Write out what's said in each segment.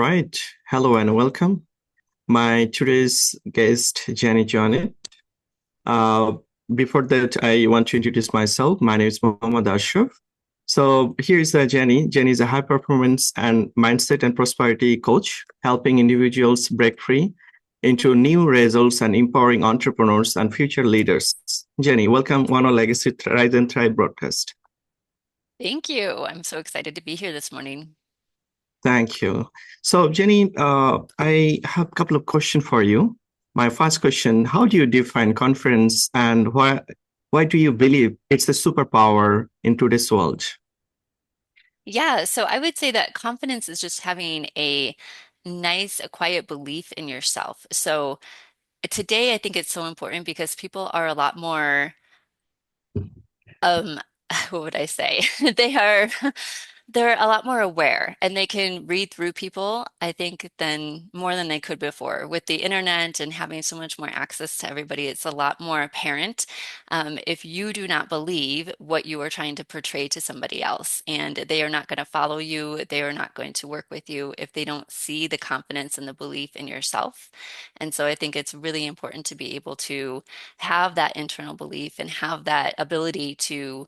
right. Hello and welcome. My today's guest, Jenny Johnny. Uh, Before that, I want to introduce myself. My name is Mohammad. So here's Jenny. Jenny is a high performance and mindset and prosperity coach, helping individuals break free into new results and empowering entrepreneurs and future leaders. Jenny, welcome on our Legacy Rise and Thrive broadcast. Thank you. I'm so excited to be here this morning. Thank you. So, Jenny, I have a couple of questions for you. My first question: how do you define confidence, and why do you believe it's a superpower in today's world? Yeah, so I would say that confidence is just having a nice, a quiet belief in yourself. So today, I think it's so important because people are a lot more um what would I say? They are they're a lot more aware and they can read through people, I think, than more than they could before. With the internet and having so much more access to everybody, it's a lot more apparent if you do not believe what you are trying to portray to somebody else, and they are not going to follow you, they are not going to work with you if they don't see the confidence and the belief in yourself. And so I think it's really important to be able to have that internal belief and have that ability to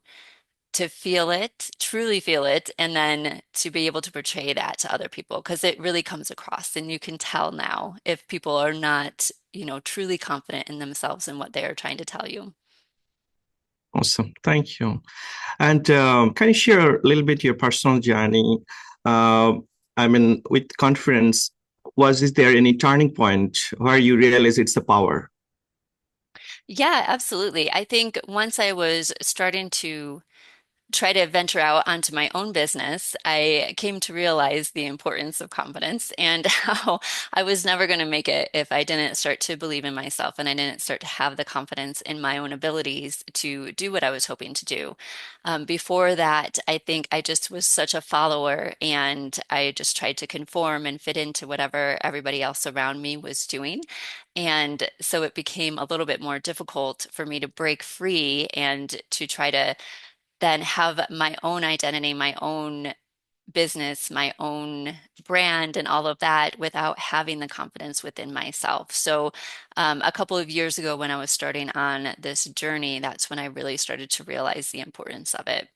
feel it, truly feel it, and then to be able to portray that to other people because it really comes across. And you can tell now if people are not, truly confident in themselves and what they are trying to tell you. Awesome, thank you. And can you share a little bit your personal journey? Uh, I mean, with confidence, was there any turning point where you realize it's a power? Yeah, absolutely. I think once I was starting to try to venture out onto my own business, I came to realize the importance of confidence and how I was never going to make it if I didn't start to believe in myself and I didn't start to have the confidence in my own abilities to do what I was hoping to do. Before that, I think I just was such a follower and I just tried to conform and fit into whatever everybody else around me was doing. And so it became a little bit more difficult for me to break free and to try to then have my own identity, my own business, my own brand, and all of that without having the confidence within myself. So, a couple of years ago, when I was starting on this journey, that's when I really started to realize the importance of it.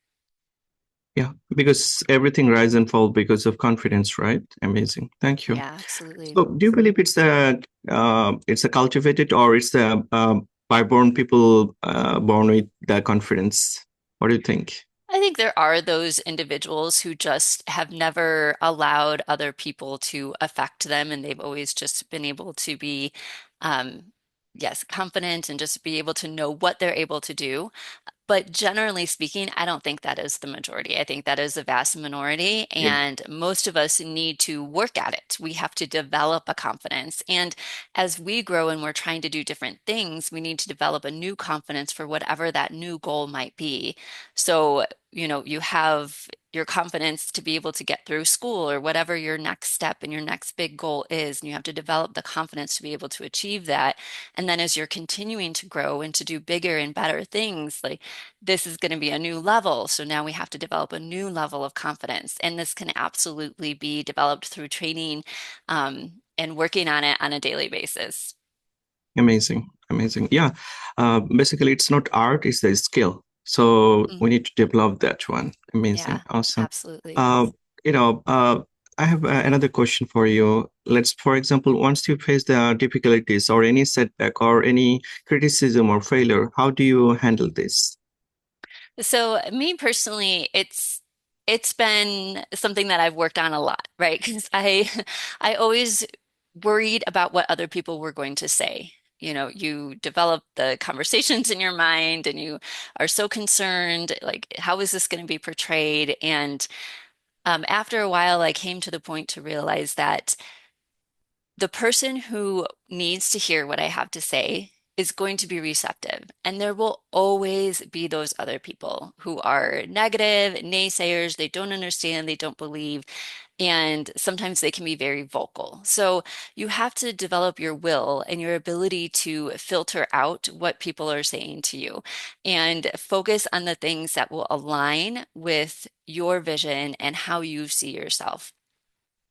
Yeah, because everything rise and fall because of confidence, right? Amazing. Thank you. Yeah, absolutely. So, do you believe it's a cultivated or it's a by born people born with that confidence? What do you think? I think there are those individuals who just have never allowed other people to affect them, and they've always just been able to be, um, yes, confident and just be able to know what they're able to do. But generally speaking, I don't think that is the majority. I think that is a vast minority, Yeah, and most of us need to work at it. We have to develop a confidence. And as we grow and we're trying to do different things, we need to develop a new confidence for whatever that new goal might be. So, you have your confidence to be able to get through school or whatever your next step and your next big goal is. And you have to develop the confidence to be able to achieve that. And then as you're continuing to grow and to do bigger and better things, like this is going to be a new level. So now we have to develop a new level of confidence. And this can absolutely be developed through training, and working on it on a daily basis. amazing, amazing. Yeah, basically, it's not art; it's the skill. So we Mhm. need to develop that one. Amazing, Yeah, awesome. absolutely. Uh, you know, I have another question for you. Let's, for example, once you face the difficulties or any setback or any criticism or failure, how do you handle this? So me personally, it's been something that I've worked on a lot, right? Because I always worried about what other people were going to say. You develop the conversations in your mind and you are so concerned, like, how is this going to be portrayed? And after a while, I came to the point to realize that the person who needs to hear what I have to say is going to be receptive. And there will always be those other people who are negative, naysayers, they don't understand, they don't believe, and sometimes they can be very vocal. So you have to develop your will and your ability to filter out what people are saying to you and focus on the things that will align with your vision and how you see yourself.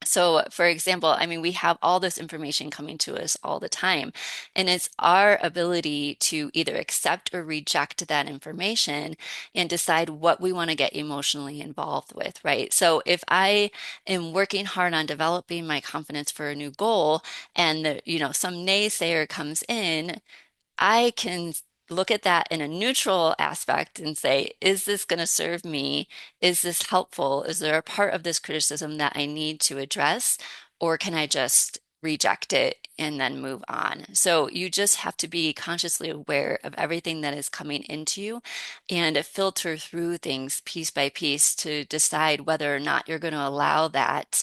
So, for example, I mean, we have all this information coming to us all the time, and it's our ability to either accept or reject that information and decide what we want to get emotionally involved with, right? So, if I am working hard on developing my confidence for a new goal, and some naysayer comes in, I can look at that in a neutral aspect and say, is this going to serve me? Is this helpful? Is there a part of this criticism that I need to address? Or can I just reject it and then move on? So you just have to be consciously aware of everything that is coming into you and filter through things piece by piece to decide whether or not you're going to allow that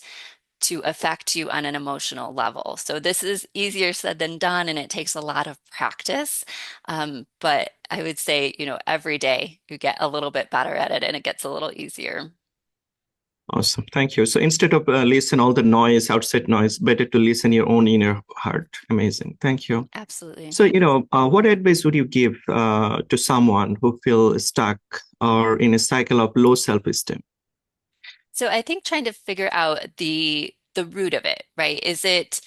to affect you on an emotional level. So this is easier said than done, and it takes a lot of practice. But I would say, every day you get a little bit better at it and it gets a little easier. Awesome. Thank you. So instead of listen all the noise, outside noise, better to listen your own inner heart. Amazing. Thank you. Absolutely. So, what advice would you give to someone who feels stuck or in a cycle of low self-esteem? So I think trying to figure out the root of it, right? Is it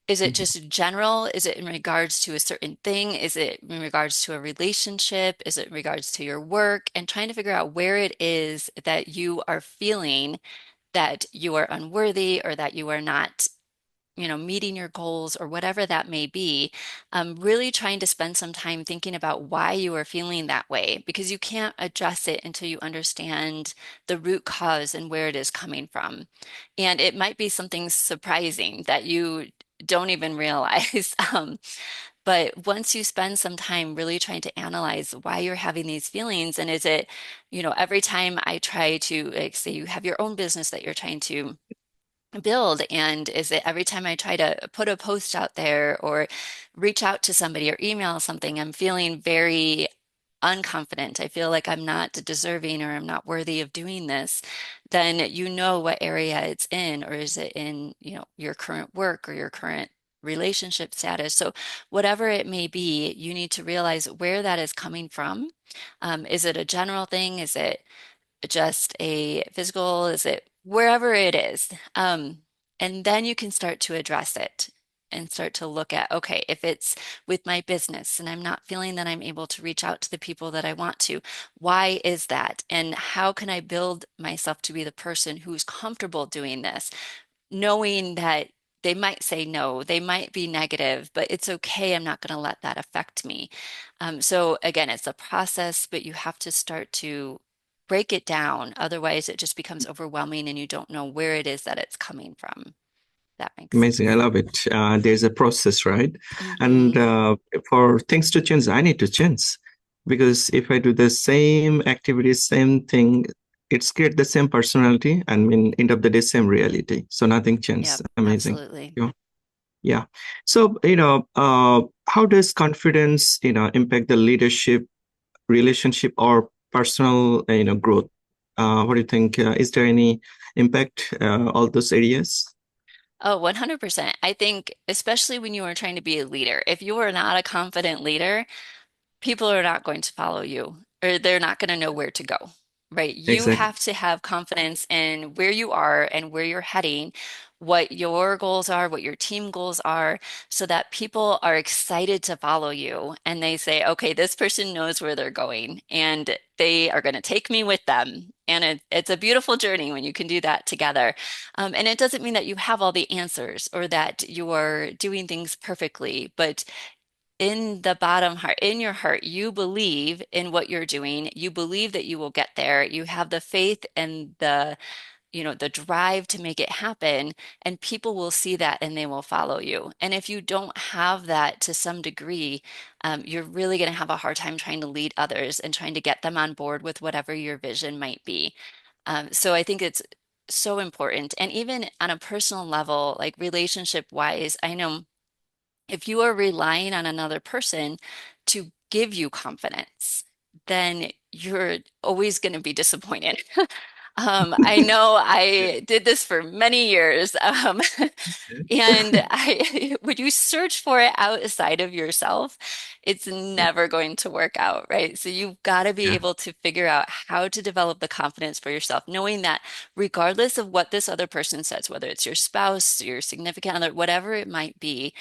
Mhm. just general? Is it in regards to a certain thing? Is it in regards to a relationship? Is it in regards to your work? And trying to figure out where it is that you are feeling that you are unworthy or that you are not, meeting your goals or whatever that may be. Really trying to spend some time thinking about why you are feeling that way because you can't address it until you understand the root cause and where it is coming from. And it might be something surprising that you don't even realize. But once you spend some time really trying to analyze why you're having these feelings, and is it, every time I try to, like, say you have your own business that you're trying to build, and is it every time I try to put a post out there or reach out to somebody or email something, I'm feeling very unconfident. I feel like I'm not deserving or I'm not worthy of doing this, then you know what area it's in, or is it in, your current work or your current relationship status. So whatever it may be, you need to realize where that is coming from. Is it a general thing? Is it just a physical? Is it wherever it is? And then you can start to address it and start to look at, okay, if it's with my business and I'm not feeling that I'm able to reach out to the people that I want to, why is that? And how can I build myself to be the person who's comfortable doing this? Knowing that they might say no, they might be negative, but it's okay. I'm not going to let that affect me. So again, it's a process, but you have to start to break it down. Otherwise, it just becomes overwhelming and you don't know where it is that it's coming from. That makes Amazing. I sense. love it. There's a process, right? And Hmm. for things to change, I need to change because if I do the same activity, same thing, it's create the same personality and in end of the day, same reality. So nothing changes. Yep, Amazing. absolutely. Yeah. Yeah. So, how does confidence, impact the leadership, relationship, or personal, growth? What do you think? Is there any impact, all those areas? Oh, 100%. I think, especially when you are trying to be a leader, if you are not a confident leader, people are not going to follow you or they're not going to know where to go, right? You Exactly. have to have confidence in where you are and where you're heading, what your goals are, what your team goals are, so that people are excited to follow you and they say, okay, this person knows where they're going and they are going to take me with them. And it's a beautiful journey when you can do that together. And it doesn't mean that you have all the answers or that you are doing things perfectly, but in the bottom heart, in your heart, you believe in what you're doing. You believe that you will get there. You have the faith and the drive to make it happen, and people will see that and they will follow you. And if you don't have that to some degree, you're really going to have a hard time trying to lead others and trying to get them on board with whatever your vision might be. So I think it's so important. And even on a personal level, like relationship wise, I know if you are relying on another person to give you confidence, then you're always going to be disappointed. I know I did this for many years. And when you search for it outside of yourself, it's Yeah, never going to work out, right? So you've got to be yeah, able to figure out how to develop the confidence for yourself, knowing that regardless of what this other person says, whether it's your spouse, your significant other, whatever it might be,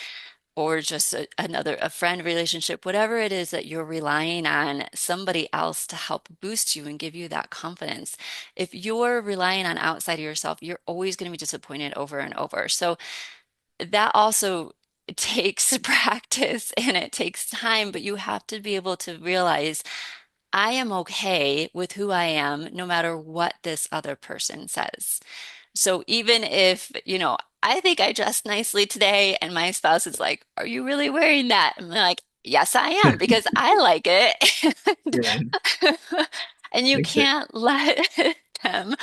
or just a friend relationship, whatever it is that you're relying on somebody else to help boost you and give you that confidence. If you're relying on outside of yourself, you're always going to be disappointed over and over. So that also takes practice and it takes time, but you have to be able to realize I am okay with who I am, no matter what this other person says. So even if, I think I dressed nicely today, and my spouse is like, "Are you really wearing that?" I'm like, "Yes, I am, because I like it." yeah, And you exactly. can't let them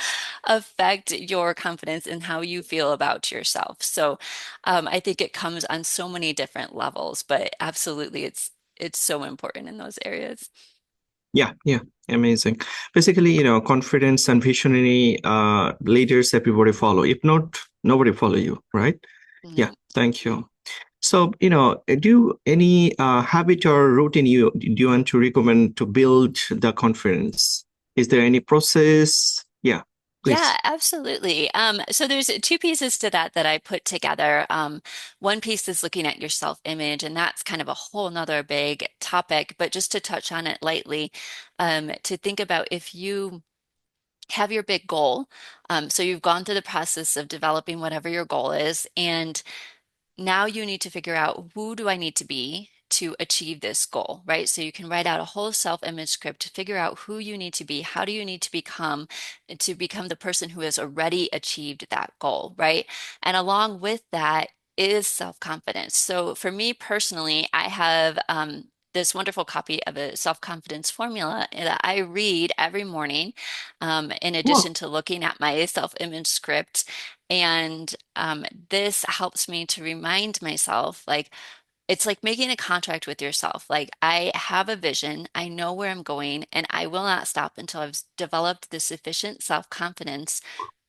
affect your confidence in how you feel about yourself. So I think it comes on so many different levels, but absolutely it's so important in those areas. Yeah, yeah, amazing. Basically, confidence and visionary leaders everybody follow. If not, nobody follow you, right? Yeah, No. thank you. So, do any habit or routine do you want to recommend to build the confidence? Is there any process? Yeah, Yeah, please. absolutely. So there's two pieces to that that I put together. One piece is looking at your self-image, and that's kind of a whole nother big topic. But just to touch on it lightly, to think about if you have your big goal, so you've gone through the process of developing whatever your goal is, and now you need to figure out who do I need to be to achieve this goal, right? So you can write out a whole self-image script to figure out who you need to be, how do you need to become the person who has already achieved that goal, right? And along with that is self-confidence. So for me personally, I have this wonderful copy of a self-confidence formula that I read every morning, in Oh, addition to looking at my self-image script. And this helps me to remind myself, like, it's like making a contract with yourself. Like, I have a vision, I know where I'm going, and I will not stop until I've developed the sufficient self-confidence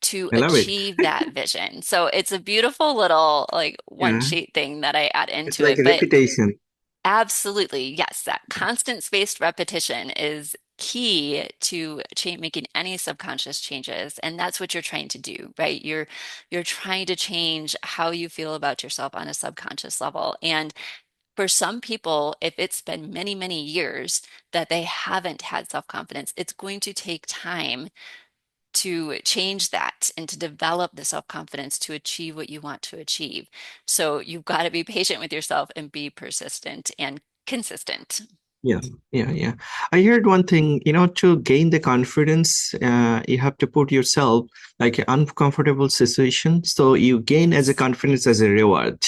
to I love it. achieve that vision. So it's a beautiful little, like, one Yeah, sheet thing that I add it's into like it. a But reputation. absolutely, yes, that constant spaced repetition is key to making any subconscious changes, and that's what you're trying to do, right? You're trying to change how you feel about yourself on a subconscious level. And for some people, if it's been many, many years that they haven't had self-confidence, it's going to take time to change that and to develop the self-confidence to achieve what you want to achieve. So you've got to be patient with yourself and be persistent and consistent. Yeah, yeah, yeah. I heard one thing, to gain the confidence, you have to put yourself like an uncomfortable situation. So you gain as a Yes, confidence as a reward.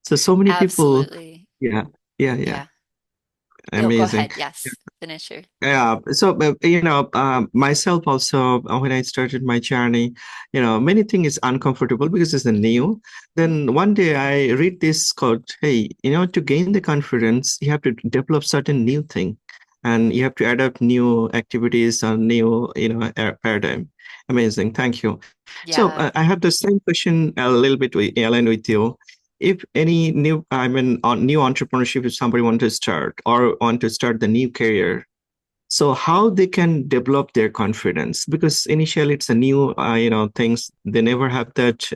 So many people, absolutely. yeah, yeah, yeah, Yeah. No, go amazing. ahead. Yes. Finish your. Yeah, so myself also, when I started my journey, many things is uncomfortable because it's a Mhm. new. Then one day I read this quote, hey, to gain the confidence, you have to develop certain new thing, and you have to adapt new activities or new, paradigm. Amazing, thank you. So Yeah. I have the same question a little bit aligned with you. If any new, I mean, on new entrepreneurship, if somebody want to start or want to start the new career, so how they can develop their confidence, because initially it's a new things, they never have that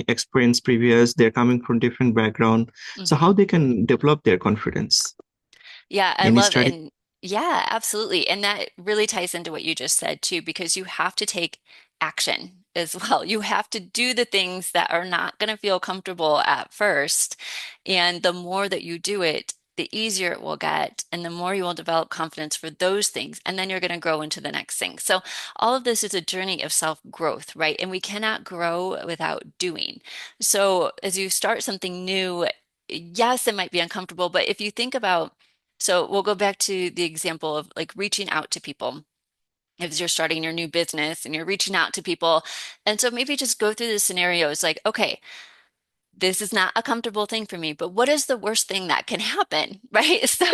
experience previous, they're coming from different background. So how Mhm. they can develop their confidence? Yeah, I Any love it. study? And yeah, absolutely. And that really ties into what you just said too, because you have to take action as well. You have to do the things that are not going to feel comfortable at first. And the more that you do it, the easier it will get, and the more you will develop confidence for those things. And then you're going to grow into the next thing. So all of this is a journey of self-growth, right? And we cannot grow without doing. So as you start something new, yes, it might be uncomfortable, but if you think about, so we'll go back to the example of like reaching out to people. If you're starting your new business and you're reaching out to people, and so maybe just go through the scenarios like, okay, this is not a comfortable thing for me, but what is the worst thing that can happen, right? So,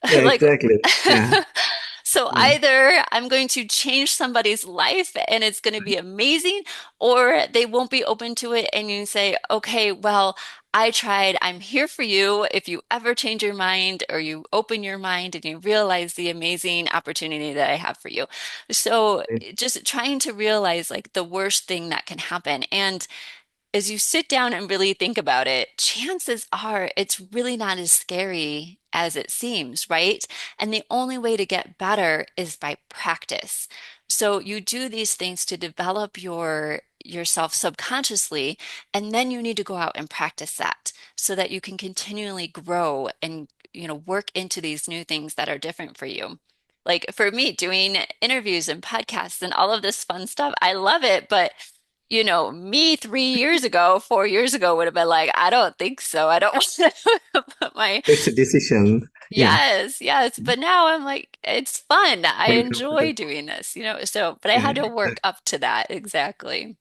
Yeah, like, exactly. Yeah. So Yeah. either I'm going to change somebody's life and it's going to be amazing, or they won't be open to it. And you say, okay, well, I tried. I'm here for you. If you ever change your mind or you open your mind and you realize the amazing opportunity that I have for you. So just trying to realize like the worst thing that can happen. And as you sit down and really think about it, chances are it's really not as scary as it seems, right? And the only way to get better is by practice. So you do these things to develop yourself subconsciously, and then you need to go out and practice that so that you can continually grow and work into these new things that are different for you. Like for me, doing interviews and podcasts and all of this fun stuff, I love it, but me 3 years ago, 4 years ago would have been like, I don't think so. I don't want to put my, It's a decision. Yeah. yes, yes. But now I'm like, it's fun. I Very enjoy comfortable. doing this, so, but I had to Yeah. work up to that. Exactly.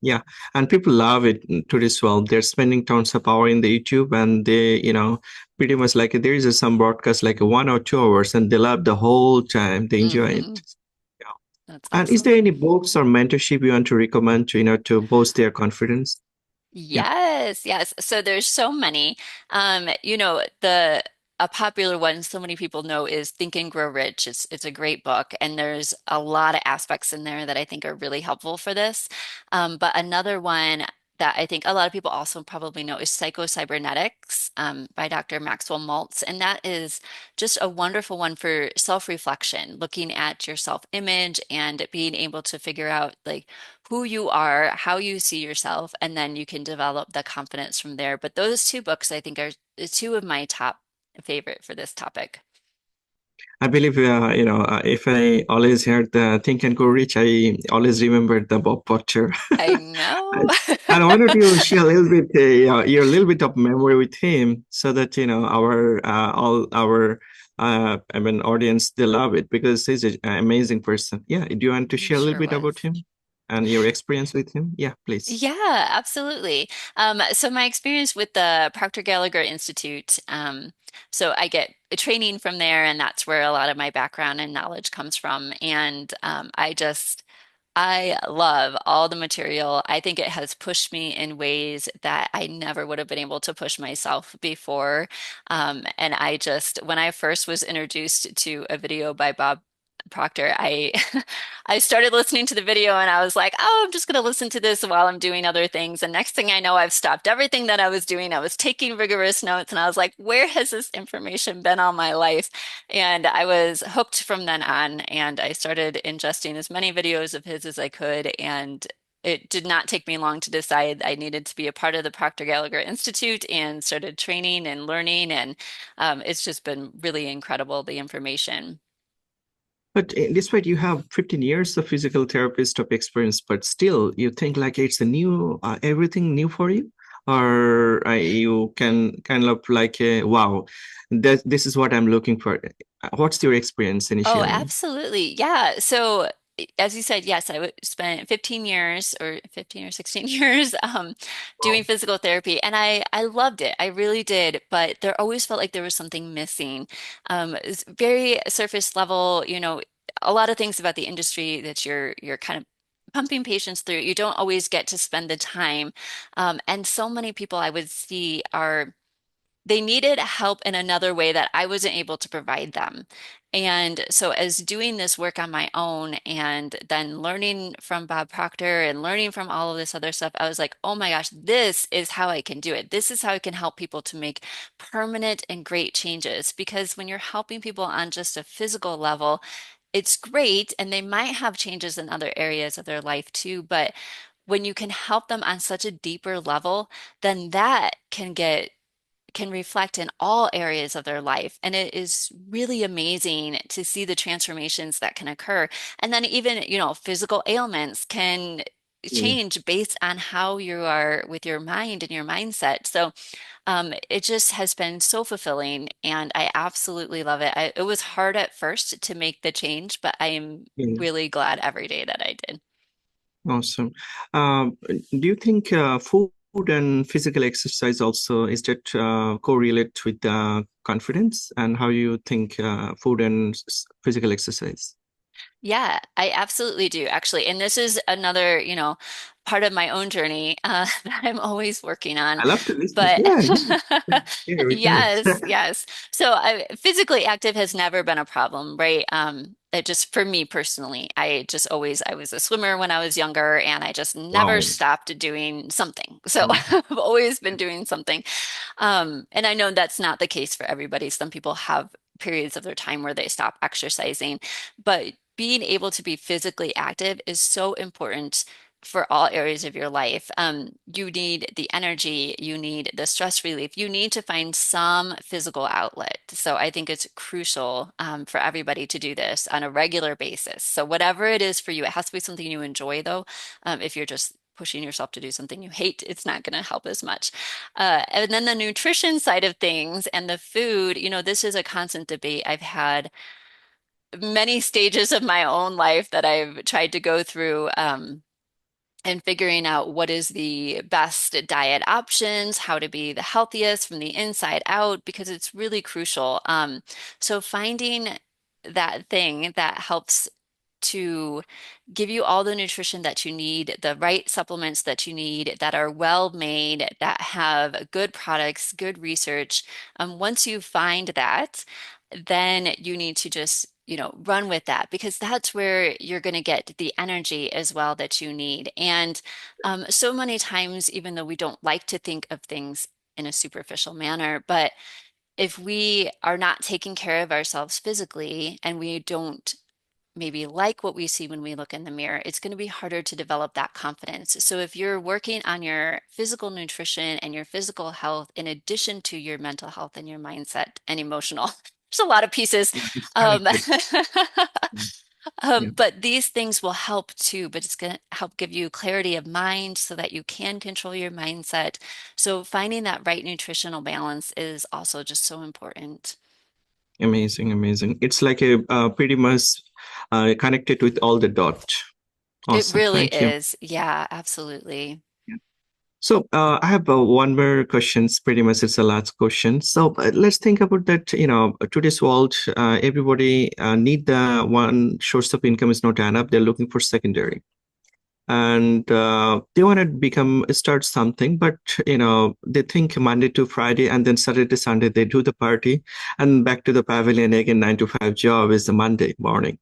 Yeah, and people love it to this well. They're spending tons of hour in the YouTube, and pretty much like there is some broadcast like 1 or 2 hours, and they love the whole time. They enjoy Hmm. it. Yeah. That's And is awesome. there any books or mentorship you want to recommend to boost their confidence? Yeah. Yes, yes. So there's so many. The a popular one so many people know is Think and Grow Rich. It's a great book, and there's a lot of aspects in there that I think are really helpful for this. But another one that I think a lot of people also probably know is Psycho-Cybernetics by Dr. Maxwell Maltz, and that is just a wonderful one for self-reflection, looking at your self-image and being able to figure out like who you are, how you see yourself, and then you can develop the confidence from there. But those two books, I think, are two of my top favorite for this topic. I believe, if I always heard the Think and Go Rich, I always remembered the Bob Potter. I know. And and why don't you share a little bit, your little bit of memory with him, so that our all our I mean audience they love it because he's an amazing person. Yeah, do you want to He share a little sure bit about was. him and your experience with him? Yeah, please. Yeah, absolutely. So my experience with the Proctor Gallagher Institute, so I get a training from there, and that's where a lot of my background and knowledge comes from. And I love all the material. I think it has pushed me in ways that I never would have been able to push myself before. And when I first was introduced to a video by Bob Proctor, I started listening to the video and I was like, oh, I'm just going to listen to this while I'm doing other things. And next thing I know, I've stopped everything that I was doing. I was taking rigorous notes and I was like, where has this information been all my life? And I was hooked from then on, and I started ingesting as many videos of his as I could. And it did not take me long to decide I needed to be a part of the Proctor Gallagher Institute and started training and learning. And it's just been really incredible, the information. But despite you have 15 years of physical therapist of experience, but still you think like it's a new, everything new for you? Or you can kind of like, wow, this is what I'm looking for. What's your experience Oh, initially? absolutely. Yeah. So, as you said, yes, I would spend 15 years or 15 or 16 years doing Wow. physical therapy, and I loved it. I really did, but there always felt like there was something missing. It's very surface level, a lot of things about the industry that you're kind of pumping patients through. You don't always get to spend the time. And so many people I would see are they needed help in another way that I wasn't able to provide them. And so, as doing this work on my own and then learning from Bob Proctor and learning from all of this other stuff, I was like, oh my gosh, this is how I can do it. This is how I can help people to make permanent and great changes. Because when you're helping people on just a physical level, it's great. And they might have changes in other areas of their life too. But when you can help them on such a deeper level, then that can reflect in all areas of their life. And it is really amazing to see the transformations that can occur. And then even, physical ailments can Mm. change based on how you are with your mind and your mindset. So it just has been so fulfilling and I absolutely love it. It was hard at first to make the change, but I am Yeah. really glad every day that I did. Awesome. Do you think food food and physical exercise also, is that correlate with confidence, and how you think food and physical exercise? Yeah, I absolutely do, actually. And this is another, part of my own journey that I'm always working on. I love to listen. But Yeah, yeah, yeah. Here with us. yes, yes. So physically active has never been a problem, right? It just for me personally, I was a swimmer when I was younger, and I just never Wow. stopped doing something. So Mm, I've always been doing something. And I know that's not the case for everybody. Some people have periods of their time where they stop exercising, but being able to be physically active is so important for all areas of your life. You need the energy, you need the stress relief, you need to find some physical outlet. So I think it's crucial for everybody to do this on a regular basis. So whatever it is for you, it has to be something you enjoy, though. If you're just pushing yourself to do something you hate, it's not going to help as much. And then the nutrition side of things and the food, this is a constant debate I've had many stages of my own life that I've tried to go through. And figuring out what is the best diet options, how to be the healthiest from the inside out, because it's really crucial. So finding that thing that helps to give you all the nutrition that you need, the right supplements that you need, that are well made, that have good products, good research. Once you find that, then you need to just, run with that, because that's where you're going to get the energy as well that you need. And so many times, even though we don't like to think of things in a superficial manner, but if we are not taking care of ourselves physically and we don't maybe like what we see when we look in the mirror, it's going to be harder to develop that confidence. So if you're working on your physical nutrition and your physical health, in addition to your mental health and your mindset and emotional, there's a lot of pieces. yeah, it's Um, connected. Mm, yeah, but these things will help too, but it's going to help give you clarity of mind so that you can control your mindset. So finding that right nutritional balance is also just so important. amazing, amazing. It's like a pretty much connected with all the dots. It Awesome. really Thank you. is. Yeah, absolutely. Yeah. So I have one more questions. Pretty much, it's the last question. So let's think about that. Today's world, everybody need the one source of income is not enough. They're looking for secondary, and they want to become start something, but they think Monday to Friday, and then Saturday Sunday they do the party, and back to the pavilion again. 9 to 5 job is the Monday morning.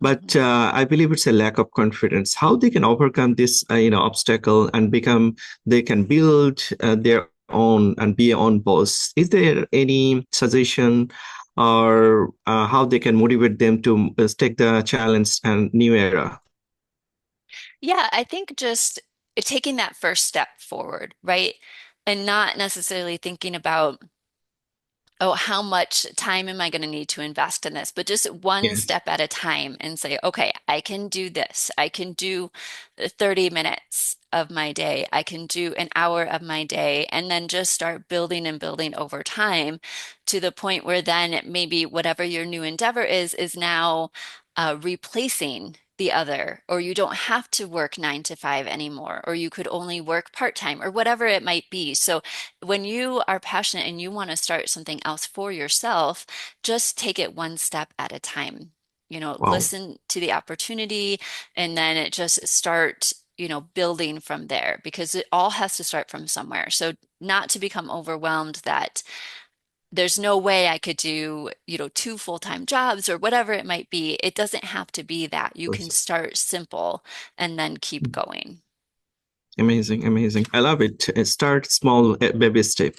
But Mhm. I believe it's a lack of confidence. How they can overcome this, obstacle and become, they can build their own and be on boss. Is there any suggestion or how they can motivate them to take the challenge and new era? Yeah, I think just taking that first step forward, right? And not necessarily thinking about, oh, how much time am I going to need to invest in this? But just one Yes, step at a time and say, okay, I can do this. I can do 30 minutes of my day. I can do an hour of my day. And then just start building and building over time to the point where then maybe whatever your new endeavor is now replacing the other, or you don't have to work 9 to 5 anymore, or you could only work part-time, or whatever it might be. So when you are passionate and you want to start something else for yourself, just take it one step at a time. wow, Listen to the opportunity and then it just start, building from there, because it all has to start from somewhere. So not to become overwhelmed that there's no way I could do, two full-time jobs or whatever it might be. It doesn't have to be that. You can awesome. start simple and then keep going. Amazing, amazing. I love it. Start small, baby step.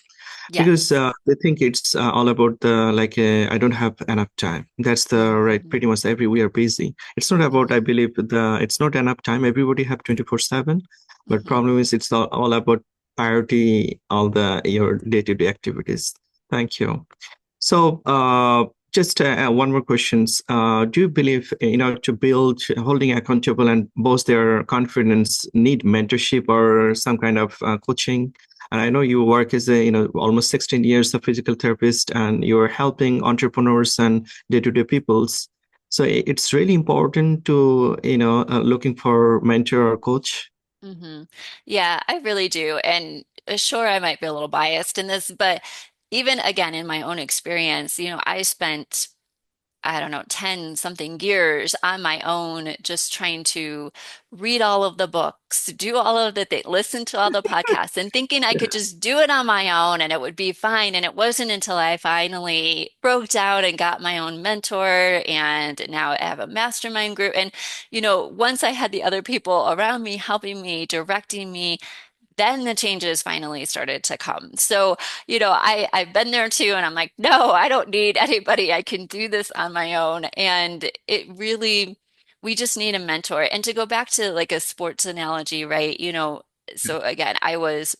Because Yes. they think it's all about the like I don't have enough time. That's the right. Hmm. Pretty much every we are busy. It's not about, I Hmm. believe, it's not enough time. Everybody have 24/7, but Hmm. problem is it's all about priority all the your day-to-day activities. Thank you. So, just one more questions. Do you believe, to build holding accountable and boost their confidence need mentorship or some kind of coaching? And I know you work as a, almost 16 years of physical therapist and you're helping entrepreneurs and day-to-day peoples. So it's really important to, looking for mentor or coach. hmm Yeah, I really do. And sure, I might be a little biased in this, but even again, in my own experience, I spent, I don't know, 10 something years on my own, just trying to read all of the books, do all of the things, listen to all the podcasts, and thinking I could Yeah. just do it on my own and it would be fine. And it wasn't until I finally broke down and got my own mentor, and now I have a mastermind group. And, once I had the other people around me helping me, directing me, then the changes finally started to come. So, I've been there too, and I'm like, no, I don't need anybody. I can do this on my own. And it really, we just need a mentor. And to go back to like a sports analogy, right? So again, I was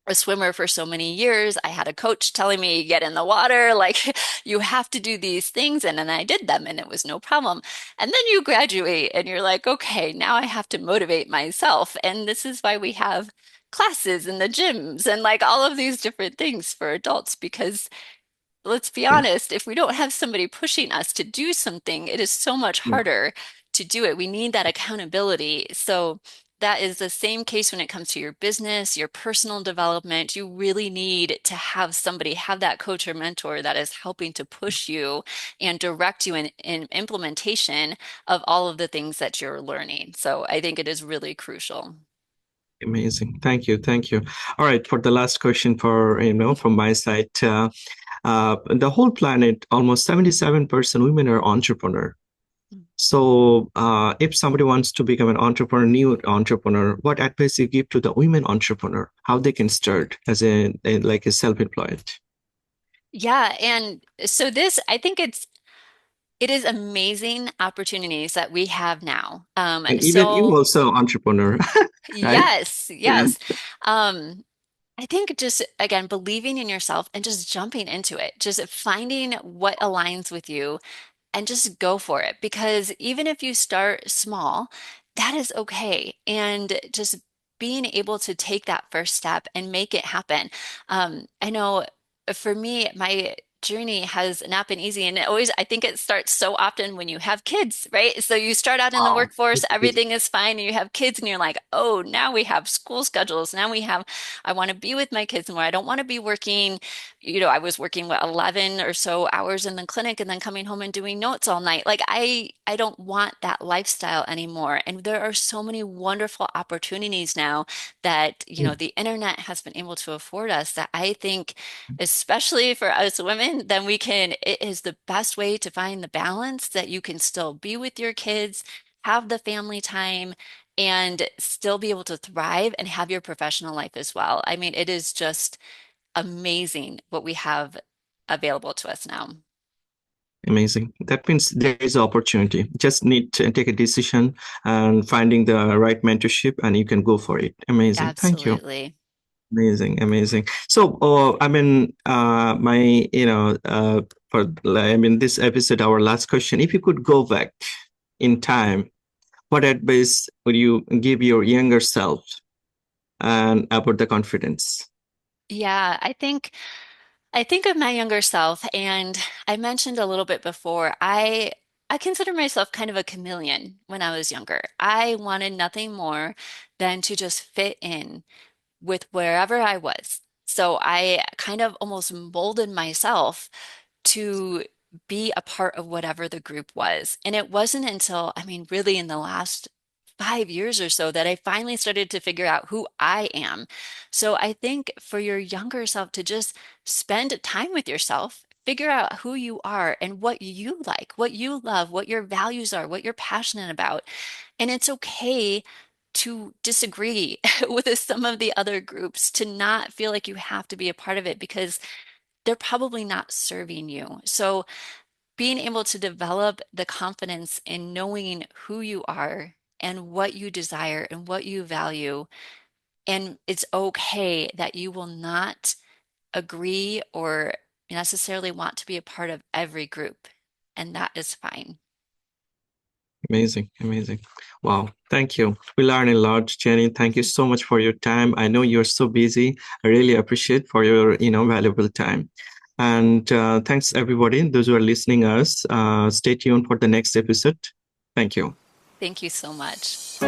a swimmer for so many years. I had a coach telling me, get in the water, like you have to do these things. And then I did them and it was no problem. And then you graduate and you're like, okay, now I have to motivate myself. And this is why we have classes in the gyms and like all of these different things for adults, because let's be Yeah. honest, if we don't have somebody pushing us to do something, it is so much Yeah. harder to do it. We need that accountability. So that is the same case when it comes to your business, your personal development. You really need to have somebody, have that coach or mentor that is helping to push you and direct you in implementation of all of the things that you're learning. So I think it is really crucial. Amazing. Thank you. Thank you. All right. For the last question from my side, the whole planet, almost 77% women are entrepreneur. So, if somebody wants to become an entrepreneur, new entrepreneur, what advice you give to the women entrepreneur? How they can start as like a self-employed? Yeah, and so this, I think it is amazing opportunities that we have now. And even you So also entrepreneur, right? yes, Yeah. yes. Um, I think just again, believing in yourself and just jumping into it, just finding what aligns with you and just go for it. Because even if you start small, that is okay. And just being able to take that first step and make it happen. I know for me, my journey has not been easy. And I think it starts so often when you have kids, right? So you start out in the Wow. workforce, everything is fine, and you have kids, and you're like, oh, now we have school schedules. Now I want to be with my kids more. I don't want to be working, I was working what 11 or so hours in the clinic and then coming home and doing notes all night. Like I don't want that lifestyle anymore. And there are so many wonderful opportunities now that, Yeah. the internet has been able to afford us that I think, especially for us women, then it is the best way to find the balance that you can still be with your kids, have the family time, and still be able to thrive and have your professional life as well. I mean, it is just amazing what we have available to us now. Amazing. That means there is opportunity. Just need to take a decision and finding the right mentorship, and you can go for it. Amazing. Thank you. Absolutely. Amazing, amazing. So, I mean, this episode, our last question, if you could go back in time, what advice would you give your younger self and about the confidence? Yeah, I think of my younger self, and I mentioned a little bit before, I consider myself kind of a chameleon when I was younger. I wanted nothing more than to just fit in with wherever I was. So I kind of almost molded myself to be a part of whatever the group was. And it wasn't until, I mean, really in the last 5 years or so that I finally started to figure out who I am. So I think for your younger self to just spend time with yourself, figure out who you are and what you like, what you love, what your values are, what you're passionate about. And it's okay to disagree with some of the other groups, to not feel like you have to be a part of it because they're probably not serving you. So being able to develop the confidence in knowing who you are and what you desire and what you value. And it's okay that you will not agree or necessarily want to be a part of every group. And that is fine. Amazing, amazing. Wow, thank you. We learned a lot, Jenny. Thank you so much for your time. I know you're so busy. I really appreciate for your, valuable time. And thanks everybody, those who are listening us. Stay tuned for the next episode. Thank you. Thank you so much.